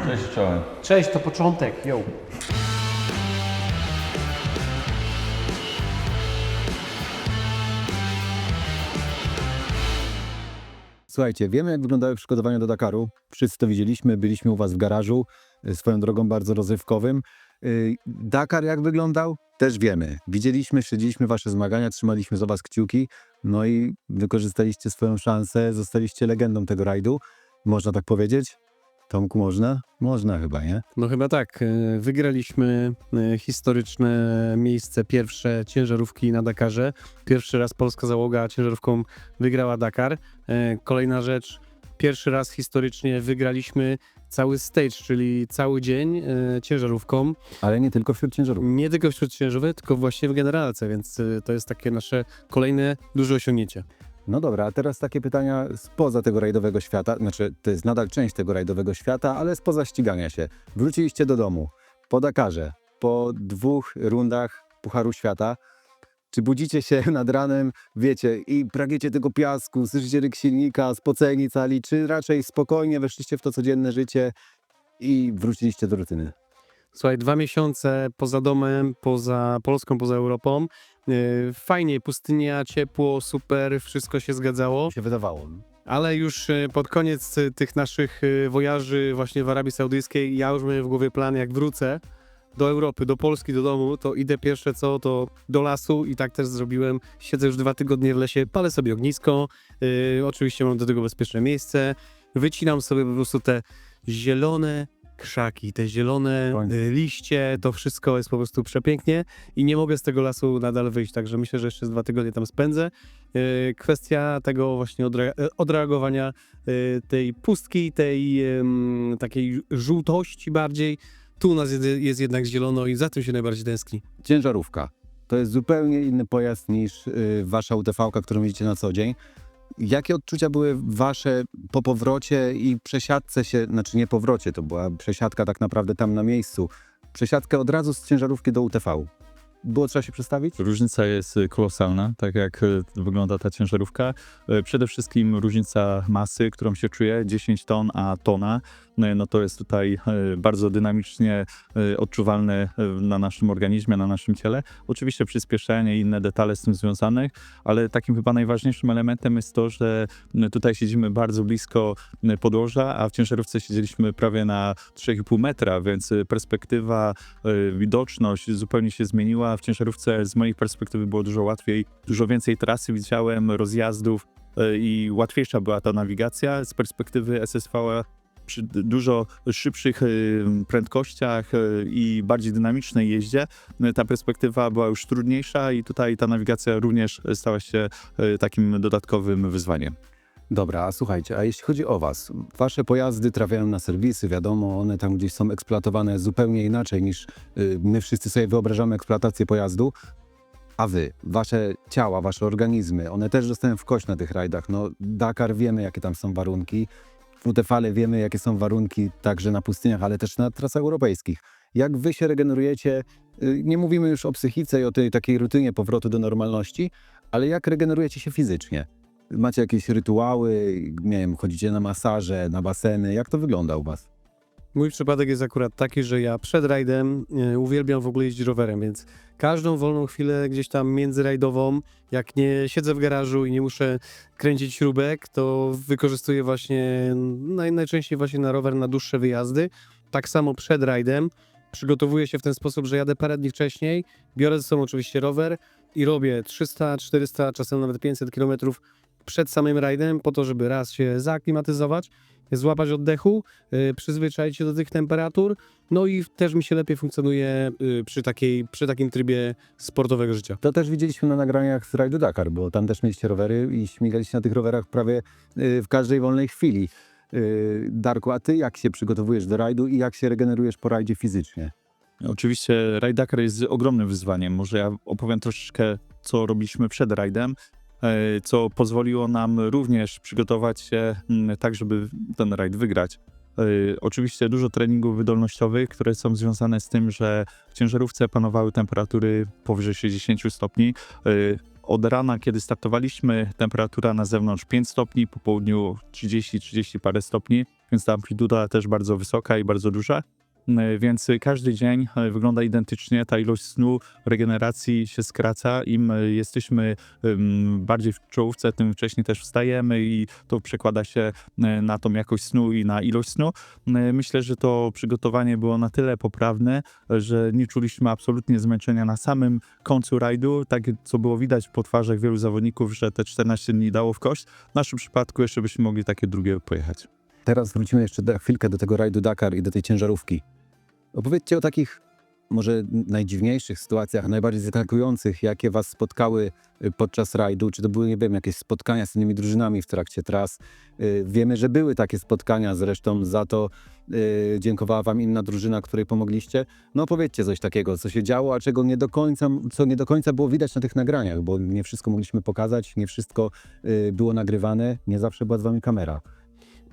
Cześć, czołem. Cześć, to początek, yo. Słuchajcie, wiemy jak wyglądały przygotowania do Dakaru. Wszyscy to widzieliśmy, byliśmy u was w garażu, swoją drogą bardzo rozrywkowym. Dakar jak wyglądał? Też wiemy. Widzieliśmy, śledziliśmy wasze zmagania, trzymaliśmy za was kciuki, no i wykorzystaliście swoją szansę, zostaliście legendą tego rajdu. Można tak powiedzieć? Tomku, można? Można chyba, nie? No chyba tak, wygraliśmy historyczne miejsce, pierwsze ciężarówki na Dakarze. Pierwszy raz polska załoga ciężarówką wygrała Dakar. Kolejna rzecz, pierwszy raz historycznie wygraliśmy cały stage, czyli cały dzień ciężarówką. Ale nie tylko wśród ciężarów. Nie tylko wśród ciężarówek, tylko właśnie w generalce, więc to jest takie nasze kolejne duże osiągnięcie. No dobra, a teraz takie pytania spoza tego rajdowego świata, znaczy to jest nadal część tego rajdowego świata, ale spoza ścigania się. Wróciliście do domu po Dakarze, po 2 rundach Pucharu Świata. Czy budzicie się nad ranem, wiecie, i pragniecie tego piasku, słyszycie ryk silnika, spoceni cali, czy raczej spokojnie weszliście w to codzienne życie i wróciliście do rutyny? Słuchaj, 2 miesiące poza domem, poza Polską, poza Europą. Fajnie, pustynia, ciepło, super, wszystko się zgadzało. Się wydawało. Ale już pod koniec tych naszych wojaży właśnie w Arabii Saudyjskiej, ja już miałem w głowie plan, jak wrócę do Europy, do Polski, do domu, to idę pierwsze co, to do lasu i tak też zrobiłem. Siedzę już 2 tygodnie w lesie, palę sobie ognisko, oczywiście mam do tego bezpieczne miejsce, wycinam sobie po prostu te zielone krzaki, te zielone liście, to wszystko jest po prostu przepięknie i nie mogę z tego lasu nadal wyjść, także myślę, że jeszcze z 2 tygodnie tam spędzę. Kwestia tego właśnie odreagowania tej pustki, tej takiej żółtości bardziej. Tu u nas jest jednak zielono i za tym się najbardziej tęskni. Ciężarówka. To jest zupełnie inny pojazd niż wasza UTV-ka, którą jeździcie na co dzień. Jakie odczucia były wasze po powrocie i przesiadce się, znaczy nie powrocie, to była przesiadka tak naprawdę tam na miejscu, przesiadkę od razu z ciężarówki do UTV. Było trzeba się przestawić? Różnica jest kolosalna, tak jak wygląda ta ciężarówka. Przede wszystkim różnica masy, którą się czuje, 10 ton a tona. No to jest tutaj bardzo dynamicznie odczuwalne na naszym organizmie, na naszym ciele. Oczywiście przyspieszenie i inne detale z tym związane, ale takim chyba najważniejszym elementem jest to, że tutaj siedzimy bardzo blisko podłoża, a w ciężarówce siedzieliśmy prawie na 3,5 metra, więc perspektywa, widoczność zupełnie się zmieniła. W ciężarówce z mojej perspektywy było dużo łatwiej, dużo więcej trasy widziałem, rozjazdów i łatwiejsza była ta nawigacja. Z perspektywy SSV przy dużo szybszych prędkościach i bardziej dynamicznej jeździe ta perspektywa była już trudniejsza i tutaj ta nawigacja również stała się takim dodatkowym wyzwaniem. Dobra, a słuchajcie, a jeśli chodzi o was, wasze pojazdy trafiają na serwisy, wiadomo, one tam gdzieś są eksploatowane zupełnie inaczej niż my wszyscy sobie wyobrażamy eksploatację pojazdu, a wy, wasze ciała, wasze organizmy, one też dostają w kość na tych rajdach. No Dakar wiemy jakie tam są warunki, w UTV wiemy jakie są warunki także na pustyniach, ale też na trasach europejskich. Jak wy się regenerujecie, nie mówimy już o psychice i o tej takiej rutynie powrotu do normalności, ale jak regenerujecie się fizycznie? Macie jakieś rytuały, nie wiem, chodzicie na masaże, na baseny, jak to wygląda u was? Mój przypadek jest akurat taki, że ja przed rajdem uwielbiam w ogóle jeździć rowerem, więc każdą wolną chwilę gdzieś tam międzyrajdową, jak nie siedzę w garażu i nie muszę kręcić śrubek, to wykorzystuję właśnie najczęściej właśnie na rower na dłuższe wyjazdy. Tak samo przed rajdem przygotowuję się w ten sposób, że jadę parę dni wcześniej, biorę ze sobą oczywiście rower i robię 300, 400, czasem nawet 500 kilometrów przed samym rajdem po to, żeby raz się zaaklimatyzować, złapać oddechu, przyzwyczaić się do tych temperatur, no i też mi się lepiej funkcjonuje przy takim trybie sportowego życia. To też widzieliśmy na nagraniach z rajdu Dakar, bo tam też mieliście rowery i śmigaliście na tych rowerach prawie w każdej wolnej chwili. Darku, a ty jak się przygotowujesz do rajdu i jak się regenerujesz po rajdzie fizycznie? Oczywiście rajd Dakar jest ogromnym wyzwaniem. Może ja opowiem troszeczkę, co robiliśmy przed rajdem, co pozwoliło nam również przygotować się tak, żeby ten rajd wygrać. Oczywiście dużo treningów wydolnościowych, które są związane z tym, że w ciężarówce panowały temperatury powyżej 60 stopni. Od rana, kiedy startowaliśmy, temperatura na zewnątrz 5 stopni, po południu 30 parę stopni. więc ta amplituda też bardzo wysoka i bardzo duża. Więc każdy dzień wygląda identycznie, ta ilość snu, regeneracji się skraca. Im jesteśmy bardziej w czołówce, tym wcześniej też wstajemy i to przekłada się na tą jakość snu i na ilość snu. Myślę, że to przygotowanie było na tyle poprawne, że nie czuliśmy absolutnie zmęczenia na samym końcu rajdu, tak co było widać po twarzach wielu zawodników, że te 14 dni dało w kość. W naszym przypadku jeszcze byśmy mogli takie drugie pojechać. Teraz wrócimy jeszcze na chwilkę do tego rajdu Dakar i do tej ciężarówki. Opowiedzcie o takich może najdziwniejszych sytuacjach, najbardziej zaskakujących, jakie was spotkały podczas rajdu. Czy to były, nie wiem, jakieś spotkania z innymi drużynami w trakcie tras? Wiemy, że były takie spotkania, zresztą za to dziękowała wam inna drużyna, której pomogliście. No opowiedzcie coś takiego, co się działo, a co nie do końca było widać na tych nagraniach, bo nie wszystko mogliśmy pokazać, nie wszystko było nagrywane, nie zawsze była z wami kamera.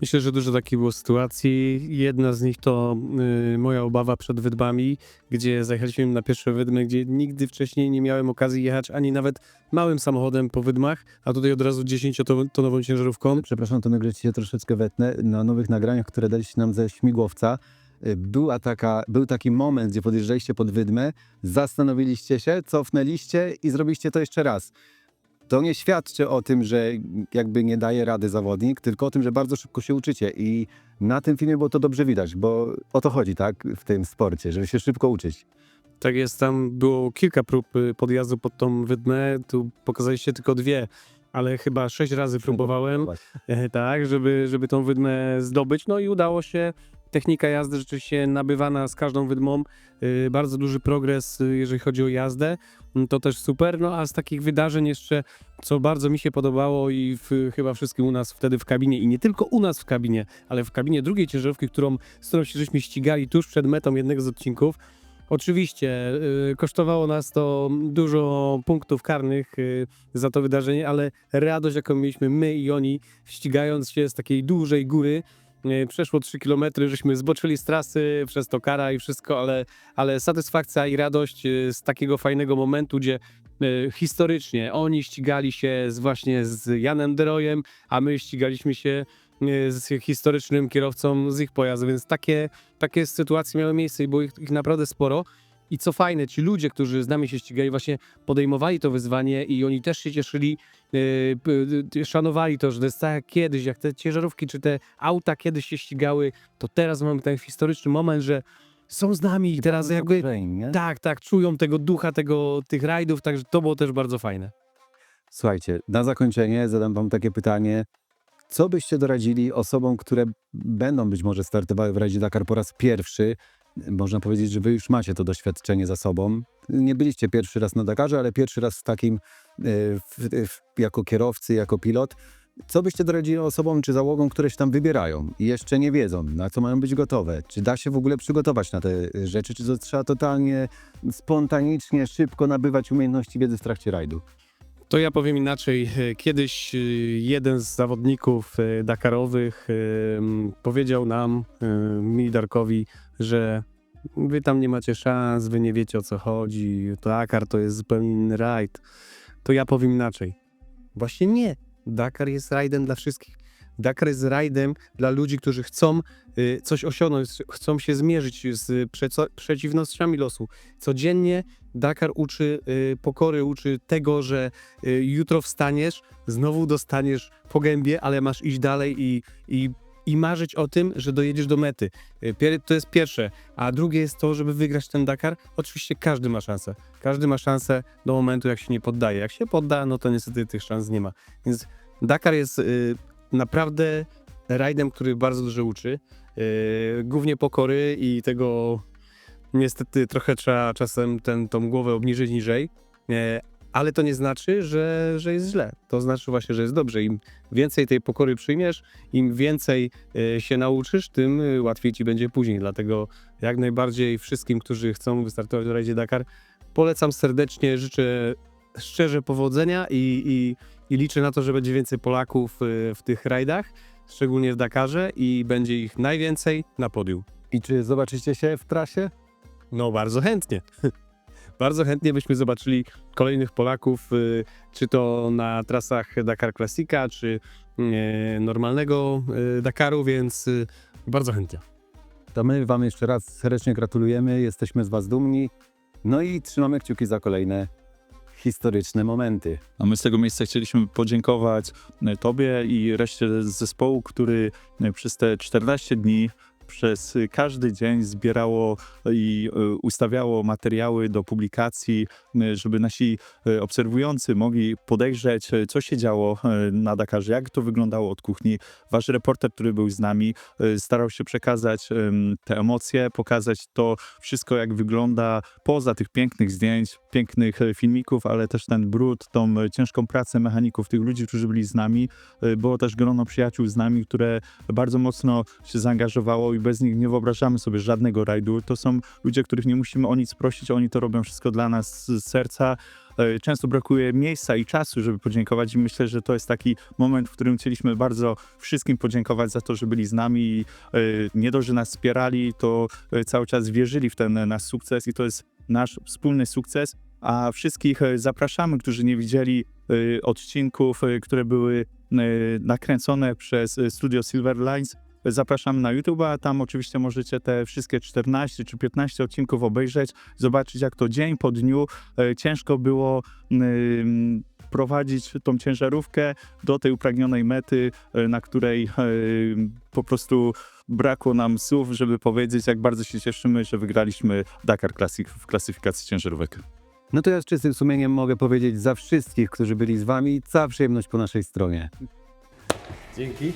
Myślę, że dużo takich było sytuacji. Jedna z nich to moja obawa przed wydmami, gdzie zajechaliśmy na pierwsze wydmy, gdzie nigdy wcześniej nie miałem okazji jechać ani nawet małym samochodem po wydmach, a tutaj od razu 10-tonową ciężarówką. Przepraszam, to nagle ci się troszeczkę wetnę. Na nowych nagraniach, które daliście nam ze śmigłowca, był taki moment, gdzie podjeżdżaliście pod wydmę, zastanowiliście się, cofnęliście i zrobiliście to jeszcze raz. To nie świadczy o tym, że jakby nie daje rady zawodnik, tylko o tym, że bardzo szybko się uczycie i na tym filmie było to dobrze widać, bo o to chodzi, tak, w tym sporcie, żeby się szybko uczyć. Tak jest, tam było kilka prób podjazdu pod tą wydmę, tu pokazaliście tylko 2, ale chyba 6 razy próbowałem, tak, żeby tą wydmę zdobyć, no i udało się. Technika jazdy rzeczywiście nabywana z każdą wydmą, bardzo duży progres, jeżeli chodzi o jazdę, to też super. No a z takich wydarzeń jeszcze, co bardzo mi się podobało i chyba wszystkim u nas wtedy w kabinie i nie tylko u nas w kabinie, ale w kabinie drugiej ciężarówki, z którą się żeśmy ścigali tuż przed metą jednego z odcinków. Oczywiście kosztowało nas to dużo punktów karnych za to wydarzenie, ale radość, jaką mieliśmy my i oni, ścigając się z takiej dużej góry, przeszło 3 km, żeśmy zboczyli z trasy, przez to kara i wszystko, ale satysfakcja i radość z takiego fajnego momentu, gdzie historycznie oni ścigali się właśnie z Janem Derojem, a my ścigaliśmy się z historycznym kierowcą z ich pojazdu, więc takie sytuacje miały miejsce i było ich naprawdę sporo. I co fajne, ci ludzie, którzy z nami się ścigali, właśnie podejmowali to wyzwanie i oni też się cieszyli, szanowali to, że to jest tak jak kiedyś, jak te ciężarówki czy te auta kiedyś się ścigały, to teraz mamy ten historyczny moment, że są z nami i teraz jakby tak, czują tego ducha, tych rajdów, także to było też bardzo fajne. Słuchajcie, na zakończenie zadam wam takie pytanie. Co byście doradzili osobom, które będą być może startowały w rajdzie Dakar po raz pierwszy? Można powiedzieć, że wy już macie to doświadczenie za sobą. Nie byliście pierwszy raz na Dakarze, ale pierwszy raz w takim jako kierowcy, jako pilot. Co byście doradzili osobom czy załogom, które się tam wybierają i jeszcze nie wiedzą, na co mają być gotowe? Czy da się w ogóle przygotować na te rzeczy, czy to trzeba totalnie spontanicznie, szybko nabywać umiejętności, wiedzy w trakcie rajdu? To ja powiem inaczej. Kiedyś jeden z zawodników dakarowych powiedział nam, mi Darkowi, że wy tam nie macie szans, wy nie wiecie o co chodzi, Dakar to jest zupełnie inny rajd. To ja powiem inaczej. Właśnie nie. Dakar jest rajdem dla wszystkich. Dakar jest rajdem dla ludzi, którzy chcą coś osiągnąć, chcą się zmierzyć z przeciwnościami losu. Codziennie Dakar uczy pokory, uczy tego, że jutro wstaniesz, znowu dostaniesz po gębie, ale masz iść dalej i marzyć o tym, że dojedziesz do mety. To jest pierwsze. A drugie jest to, żeby wygrać ten Dakar. Oczywiście każdy ma szansę. Każdy ma szansę do momentu, jak się nie poddaje. Jak się podda, no to niestety tych szans nie ma. Więc Dakar jest naprawdę rajdem, który bardzo dużo uczy. Głównie pokory i tego niestety trochę trzeba czasem tą głowę obniżyć niżej. Ale to nie znaczy, że jest źle. To znaczy właśnie, że jest dobrze. Im więcej tej pokory przyjmiesz, im więcej się nauczysz, tym łatwiej ci będzie później. Dlatego jak najbardziej wszystkim, którzy chcą wystartować w rajdzie Dakar, polecam serdecznie, życzę szczerze powodzenia i liczę na to, że będzie więcej Polaków w tych rajdach, szczególnie w Dakarze i będzie ich najwięcej na podium. I czy zobaczycie się w trasie? No bardzo chętnie. Bardzo chętnie byśmy zobaczyli kolejnych Polaków, czy to na trasach Dakar Classica, czy normalnego Dakaru, więc bardzo chętnie. To my wam jeszcze raz serdecznie gratulujemy, jesteśmy z was dumni. No i trzymamy kciuki za kolejne historyczne momenty. A my z tego miejsca chcieliśmy podziękować Tobie i reszcie zespołu, który przez te 14 dni przez każdy dzień zbierało i ustawiało materiały do publikacji, żeby nasi obserwujący mogli podejrzeć, co się działo na Dakarze, jak to wyglądało od kuchni. Wasz reporter, który był z nami, starał się przekazać te emocje, pokazać to wszystko, jak wygląda poza tych pięknych zdjęć, pięknych filmików, ale też ten brud, tą ciężką pracę mechaników, tych ludzi, którzy byli z nami. Było też grono przyjaciół z nami, które bardzo mocno się zaangażowało i bez nich nie wyobrażamy sobie żadnego rajdu. To są ludzie, których nie musimy o nic prosić, oni to robią wszystko dla nas z serca. Często brakuje miejsca i czasu, żeby podziękować i myślę, że to jest taki moment, w którym chcieliśmy bardzo wszystkim podziękować za to, że byli z nami i nie dość, że nas wspierali, to cały czas wierzyli w ten nasz sukces i to jest nasz wspólny sukces. A wszystkich zapraszamy, którzy nie widzieli odcinków, które były nakręcone przez Studio Silver Lines. Zapraszamy na YouTube, a tam oczywiście możecie te wszystkie 14 czy 15 odcinków obejrzeć, zobaczyć jak to dzień po dniu ciężko było prowadzić tą ciężarówkę do tej upragnionej mety, na której po prostu brakło nam słów, żeby powiedzieć, jak bardzo się cieszymy, że wygraliśmy Dakar Classic w klasyfikacji ciężarówek. No to ja z czystym sumieniem mogę powiedzieć za wszystkich, którzy byli z wami, cała przyjemność po naszej stronie. Dzięki.